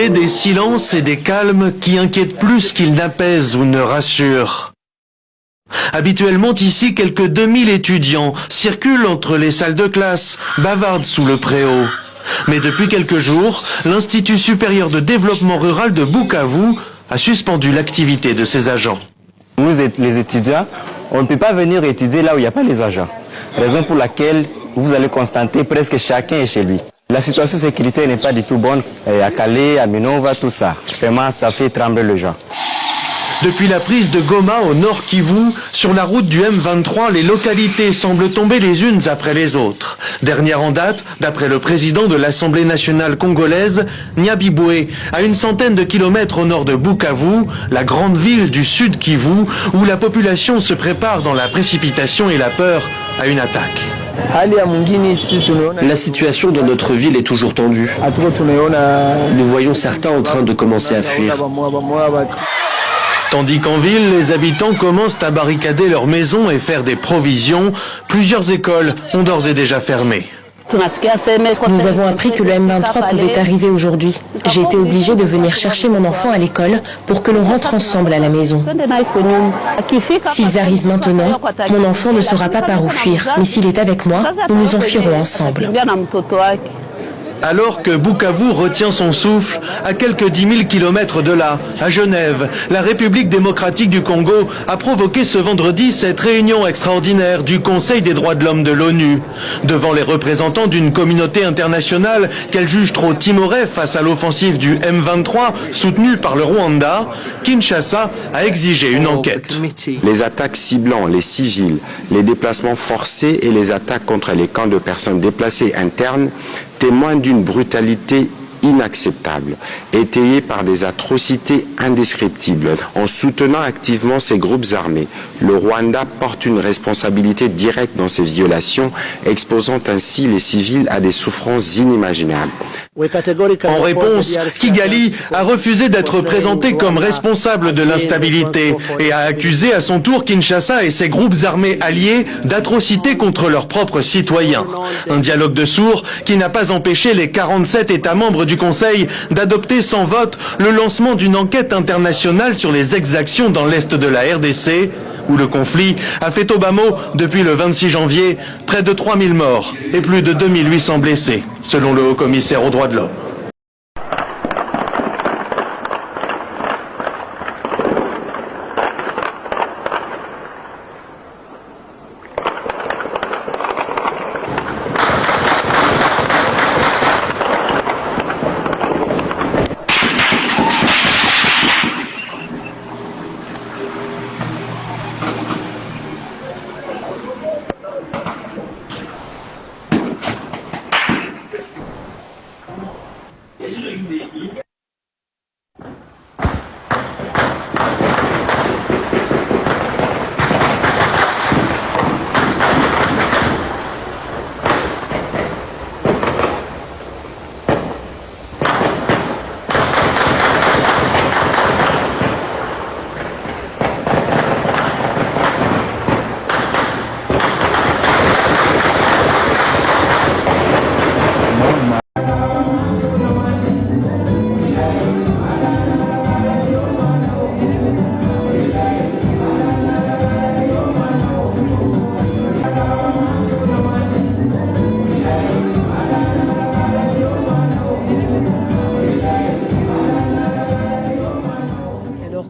Et des silences et des calmes qui inquiètent plus qu'ils n'apaisent ou ne rassurent. Habituellement ici, quelques 2000 étudiants circulent entre les salles de classe, bavardent sous le préau. Mais depuis quelques jours, l'Institut supérieur de développement rural de Bukavu a suspendu l'activité de ses agents. Nous, les étudiants, on ne peut pas venir étudier là où il n'y a pas les agents. Raison pour laquelle vous allez constater presque chacun est chez lui. La situation sécuritaire n'est pas du tout bonne. À Calais, à Minova, tout ça. Vraiment, ça fait trembler les gens. Depuis la prise de Goma au nord Kivu, sur la route du M23, les localités semblent tomber les unes après les autres. Dernière en date, d'après le président de l'Assemblée nationale congolaise, Nyabibwe, à une centaine de kilomètres au nord de Bukavu, la grande ville du sud Kivu, où la population se prépare dans la précipitation et la peur à une attaque. La situation dans notre ville est toujours tendue. Nous voyons certains en train de commencer à fuir. Tandis qu'en ville, les habitants commencent à barricader leurs maisons et faire des provisions, plusieurs écoles ont d'ores et déjà fermé. Nous avons appris que le M23 pouvait arriver aujourd'hui. J'ai été obligée de venir chercher mon enfant à l'école pour que l'on rentre ensemble à la maison. S'ils arrivent maintenant, mon enfant ne saura pas par où fuir, mais s'il est avec moi, nous nous enfuirons ensemble. Alors que Bukavu retient son souffle, à quelques 10 000 kilomètres de là, à Genève, la République démocratique du Congo a provoqué ce vendredi cette réunion extraordinaire du Conseil des droits de l'homme de l'ONU. Devant les représentants d'une communauté internationale qu'elle juge trop timorée face à l'offensive du M23 soutenue par le Rwanda, Kinshasa a exigé une enquête. Les attaques ciblant les civils, les déplacements forcés et les attaques contre les camps de personnes déplacées internes témoignent d'une brutalité inacceptable, étayée par des atrocités indescriptibles. En soutenant activement ces groupes armés, le Rwanda porte une responsabilité directe dans ces violations, exposant ainsi les civils à des souffrances inimaginables. En réponse, Kigali a refusé d'être présenté comme responsable de l'instabilité et a accusé à son tour Kinshasa et ses groupes armés alliés d'atrocités contre leurs propres citoyens. Un dialogue de sourds qui n'a pas empêché les 47 États membres du Conseil d'adopter sans vote le lancement d'une enquête internationale sur les exactions dans l'est de la RDC, où le conflit a fait au bas mot, depuis le 26 janvier, près de 3000 morts et plus de 2800 blessés, selon le haut-commissaire aux droits de l'homme.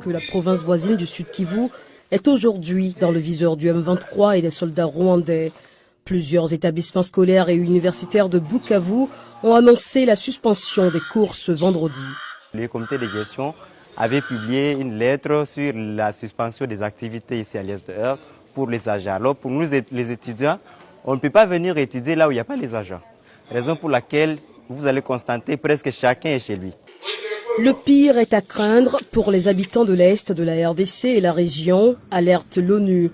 La province voisine du Sud Kivu est aujourd'hui dans le viseur du M23 et des soldats rwandais. Plusieurs établissements scolaires et universitaires de Bukavu ont annoncé la suspension des cours ce vendredi. Le comité de gestion avait publié une lettre sur la suspension des activités ici à l'ISDR pour les agents. Alors pour nous les étudiants, on ne peut pas venir étudier là où il n'y a pas les agents. Raison pour laquelle vous allez constater presque chacun est chez lui. Le pire est à craindre pour les habitants de l'Est de la RDC et la région, alerte l'ONU.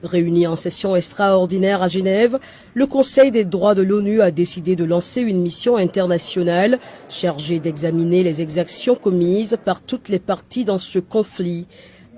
Réuni en session extraordinaire à Genève, le Conseil des droits de l'ONU a décidé de lancer une mission internationale chargée d'examiner les exactions commises par toutes les parties dans ce conflit.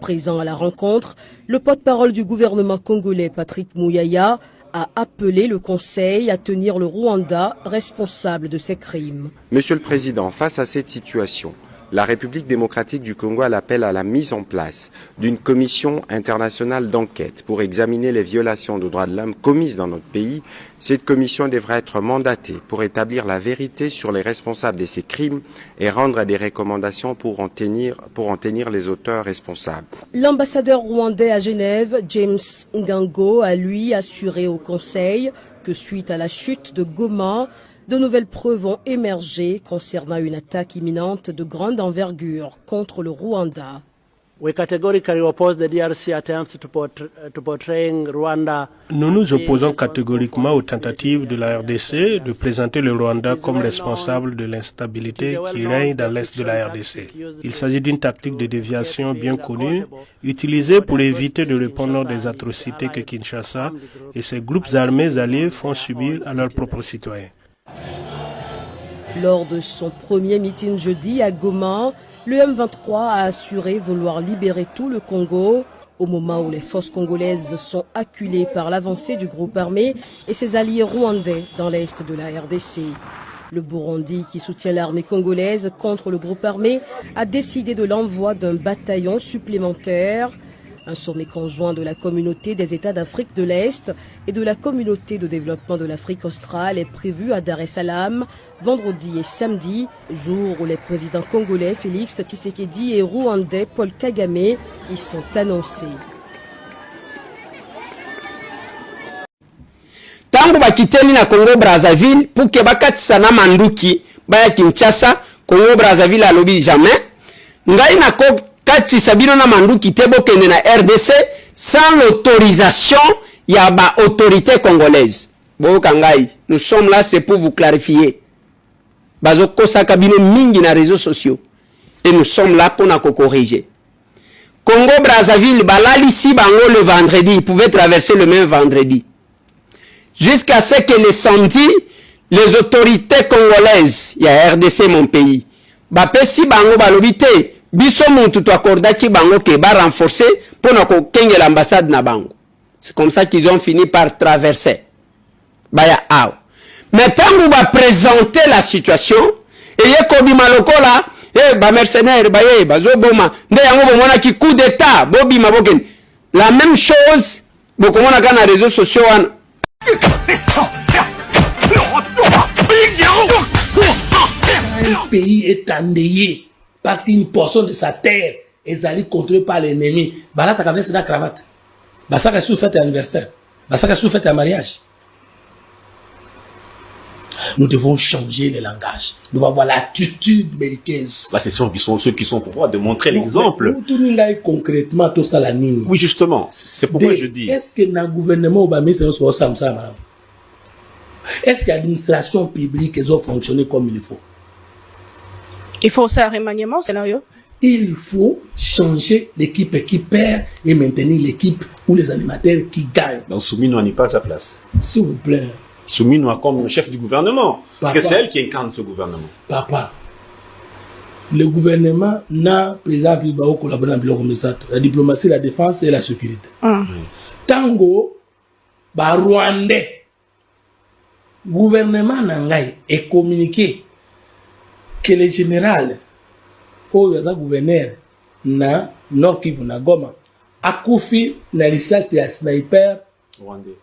Présent à la rencontre, le porte-parole du gouvernement congolais Patrick Mouyaya a appelé le Conseil à tenir le Rwanda responsable de ces crimes. Monsieur le Président, face à cette situation, la République démocratique du Congo appelle à la mise en place d'une commission internationale d'enquête pour examiner les violations de droits de l'homme commises dans notre pays. Cette commission devrait être mandatée pour établir la vérité sur les responsables de ces crimes et rendre des recommandations pour en tenir les auteurs responsables. L'ambassadeur rwandais à Genève, James Ngango, a lui assuré au Conseil que suite à la chute de Goma, de nouvelles preuves vont émerger concernant une attaque imminente de grande envergure contre le Rwanda. Nous nous opposons catégoriquement aux tentatives de la RDC de présenter le Rwanda comme responsable de l'instabilité qui règne dans l'est de la RDC. Il s'agit d'une tactique de déviation bien connue, utilisée pour éviter de répondre aux des atrocités que Kinshasa et ses groupes armés alliés font subir à leurs propres citoyens. Lors de son premier meeting jeudi à Goma, le M23 a assuré vouloir libérer tout le Congo au moment où les forces congolaises sont acculées par l'avancée du groupe armé et ses alliés rwandais dans l'est de la RDC. Le Burundi, qui soutient l'armée congolaise contre le groupe armé, a décidé de l'envoi d'un bataillon supplémentaire. Un sommet conjoint de la communauté des États d'Afrique de l'Est et de la communauté de développement de l'Afrique australe est prévu à Dar es Salaam vendredi et samedi, jour où les présidents congolais Félix Tshisekedi et rwandais Paul Kagame y sont annoncés. Tangu bakiteli na Congo Brazzaville pour que bakatisa na manduki baya Kinshasa, Congo Brazzaville alobi jamais ngai na kati sabino na manduki te bokende na RDC sans l'autorisation ya ba autorité congolaise. Bokangai, nous sommes là c'est pour vous clarifier. Bazoko sakabino mingi na réseaux sociaux et nous sommes là pour na corriger. Congo Brazzaville balali si bango le vendredi, ils pouvaient traverser le même vendredi. Jusqu'à ce que le samedi les autorités congolaises, ya RDC mon pays, bapesi bango balobite biso muntu twakordaki bango ke ba renforcer pour na kokenge l'ambassade na bango. C'est comme ça qu'ils ont fini par traverser. Baya aw. Maintenant, on va présenter la situation et yekobi maloko là, ba mercenaires baye bazo boma, nde yango bomona ki coup d'état, bobi maboken. La même chose bokomona kana réseaux sociaux wana. Un pays est endeuillé parce qu'une portion de sa terre est allée contrôlée par l'ennemi. Bah t'as qu'à la cravate. Bah ça qu'à fête anniversaire. Bah ça qu'à fête un mariage. Nous devons changer le langage. Nous devons avoir l'attitude belliqueuse. Bah, c'est ceux qui sont pour pouvoir de montrer l'exemple. Concrètement, tout ça la ligne. Oui, justement. C'est pourquoi je dis. Est-ce que dans le gouvernement, est-ce que l'administration publique a fonctionné comme il faut? Il faut ça remaniement, scénario. Il faut changer l'équipe qui perd et maintenir l'équipe ou les animateurs qui gagnent. Donc Soumino n'est pas à sa place. S'il vous plaît. Soumino comme chef du gouvernement. Parce que c'est elle qui incarne ce gouvernement. Papa, le gouvernement n'a, par exemple, collaboré comme ça. La diplomatie, la défense et la sécurité. Tango, Rwandais, gouvernement Nangai est communiqué que le général, ou le gouverneur, na Nord Kivu na Goma, a confié la licence à sniper rwandais.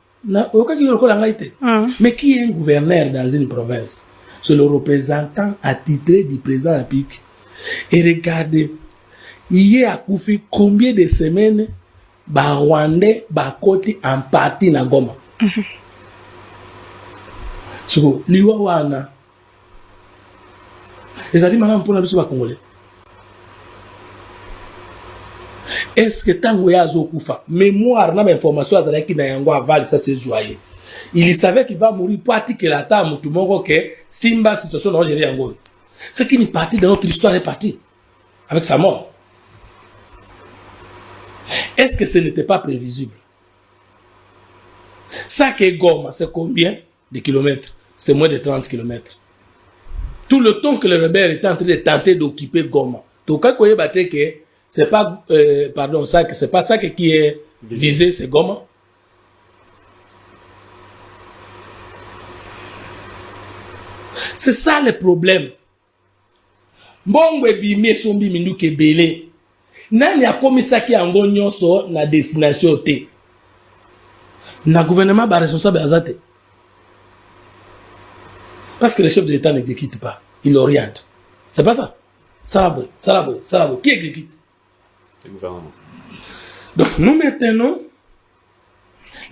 Mais qui est un gouverneur dans une province? C'est le représentant attitré du président de la République. Et regardez, il y a Koufi combien de semaines Rwandais côté en partie na Goma. So, liwa wana. Et maintenant pour la biso congolais. Est-ce que tango ya zokufa mémoire na information azalaki na yango aval ça c'est joyeux. Il savait qu'il va mourir pour que la table tout monde que simba situation dans gérer yango. C'est qu'une partie de notre histoire est partie avec sa mort. Est-ce que ce n'était pas prévisible? Ça que Goma, c'est combien de kilomètres? C'est moins de 30 kilomètres. Tout le temps que le rebelle était en train de tenter d'occuper Goma. Donc quand vous voyez que c'est pas c'est pas ça qui est visé, c'est Goma. C'est ça le problème. Mbongo ebimi sombi minduki ebele. Nani akomisaki yango nyonso na destination te. Na gouvernement ba responsable azate. Parce que le chef de l'État n'exécute pas, il oriente. C'est pas ça. Salaboué. Qui exécute? Le gouvernement. Donc nous maintenons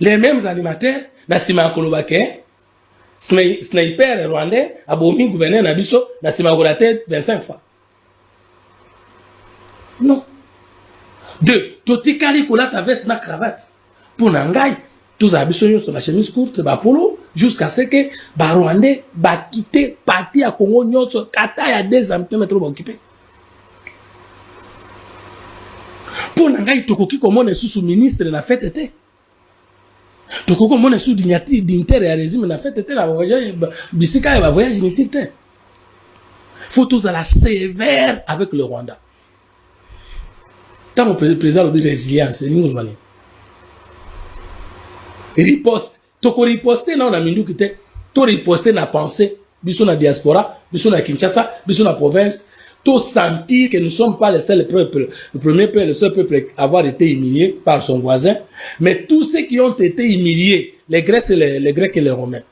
les mêmes animateurs, Nassima Kolobake, sniper rwandais, abomi gouverneur Nabiso, Nassima Kolate 25 fois. Non. 2. Totikali Kola ta veste na cravate. Pour Nangai, tous abissons sur la chemise courte, ba polo, jusqu'à ce que ba rwandais ba quitter parti à Congo nyonso kata ya 2 ans mettre ba occupé. Pour Nangai tokoki komone sous ministre na fête été. Toko komone sous dignitaire et régime na fête été la voyage bisika ba voyage inutile. Faut tous à la sévère avec le Rwanda. Tant qu'on peut préserver la résilience, c'est l'ingolmani. Riposte. Toko riposte na on mindu kite. To riposte na pensée. Biso na diaspora, biso na Kinshasa, biso na province. To sentir que nous ne sommes pas les seuls peuples, le premier peuple, le seul peuple à avoir été humilié par son voisin. Mais tous ceux qui ont été humiliés, les Grecs et les Grecs et les Romains,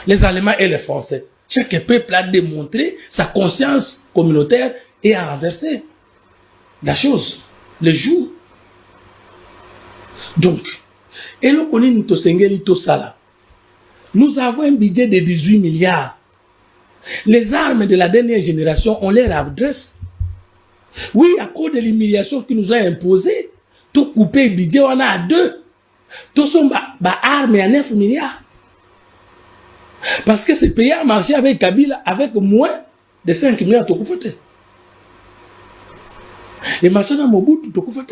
les Allemands et les Français, chaque peuple a démontré sa conscience communautaire et a renversé la chose, le jour. Donc, et nous avons un budget de 18 milliards. Les armes de la dernière génération, on les adresse. Oui, à cause de l'humiliation qui nous a imposée, tout couper le budget, on a à 2. Tout son armes à 9 milliards. Parce que ces pays a marché avec Kabila avec moins de 5 milliards de coups. Les marchés dans Mobutu, tu couffes.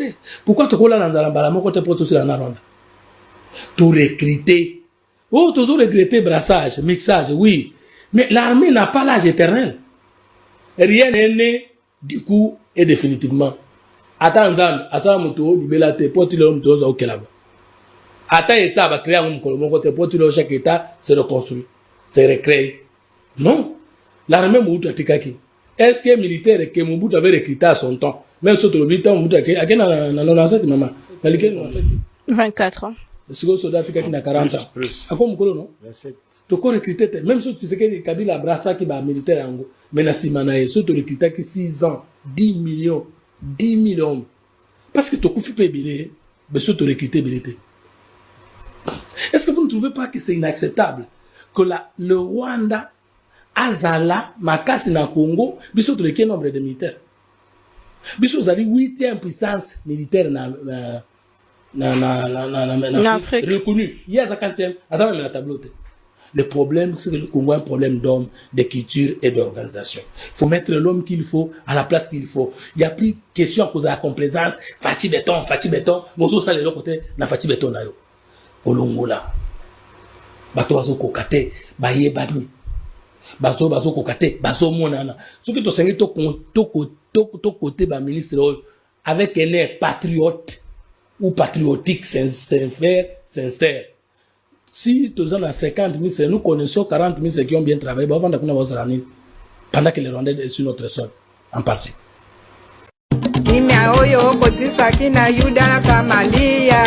Pourquoi tu colles dans Zalambala, mon côté pour tout ça dans la ronde? Tu recruter. Oh, toujours regretter brassage, mixage, oui. Mais l'armée n'a pas l'âge éternel. Rien n'est né, du coup, et définitivement. Attends, Asa Moutou, du Belate, Potilom, Toza, au Kelab. Attends, État va créer un mon côté, Potilom, chaque État se reconstruit, se recrée. Non. L'armée Mobutu a tikaki. Est-ce que militaire que Mobutu avait recruté à son temps? Même si tu le temps, Mobutu a quel maman? 24 ans. Est-ce que le soldat a 40 ans? Plus. À quoi Moukolo, non? 27. Tu peux recruter, même si tu sais que Kabila Brassa qui va militaire en Ango, mais na Simanaye, si tu recruter que 6 ans, 10 millions, 10 millions. Parce que tu peux faire billet, mais si tu recruter billet. Est-ce que vous ne trouvez pas que c'est inacceptable que le Rwanda, Azala, Makasi na Congo, biso tu le nombre de militaires? Biso vous avez 8e puissance militaire na Afrique reconnu. Il y a 50e, attends même la tableau. Le problème, c'est que le Congo a un problème d'homme, de culture et d'organisation. Il faut mettre l'homme qu'il faut à la place qu'il faut. Il n'y a plus question à cause de la complaisance. Fati béton. Mozo ça les deux côtés, na fati béton na yo. Olongola. Bato bazo kokate, baye bani. Bazo kokate, bazo monana. Ce que tu sais to côté ba ministre avec un air patriote ou patriotique sincère. Si tu as 50 000, nous connaissons 40 000 qui ont bien travaillé, pendant que les Rwandais sont sur notre sol, en partie. Kimya oyo kotisa kina yuda na Samalia.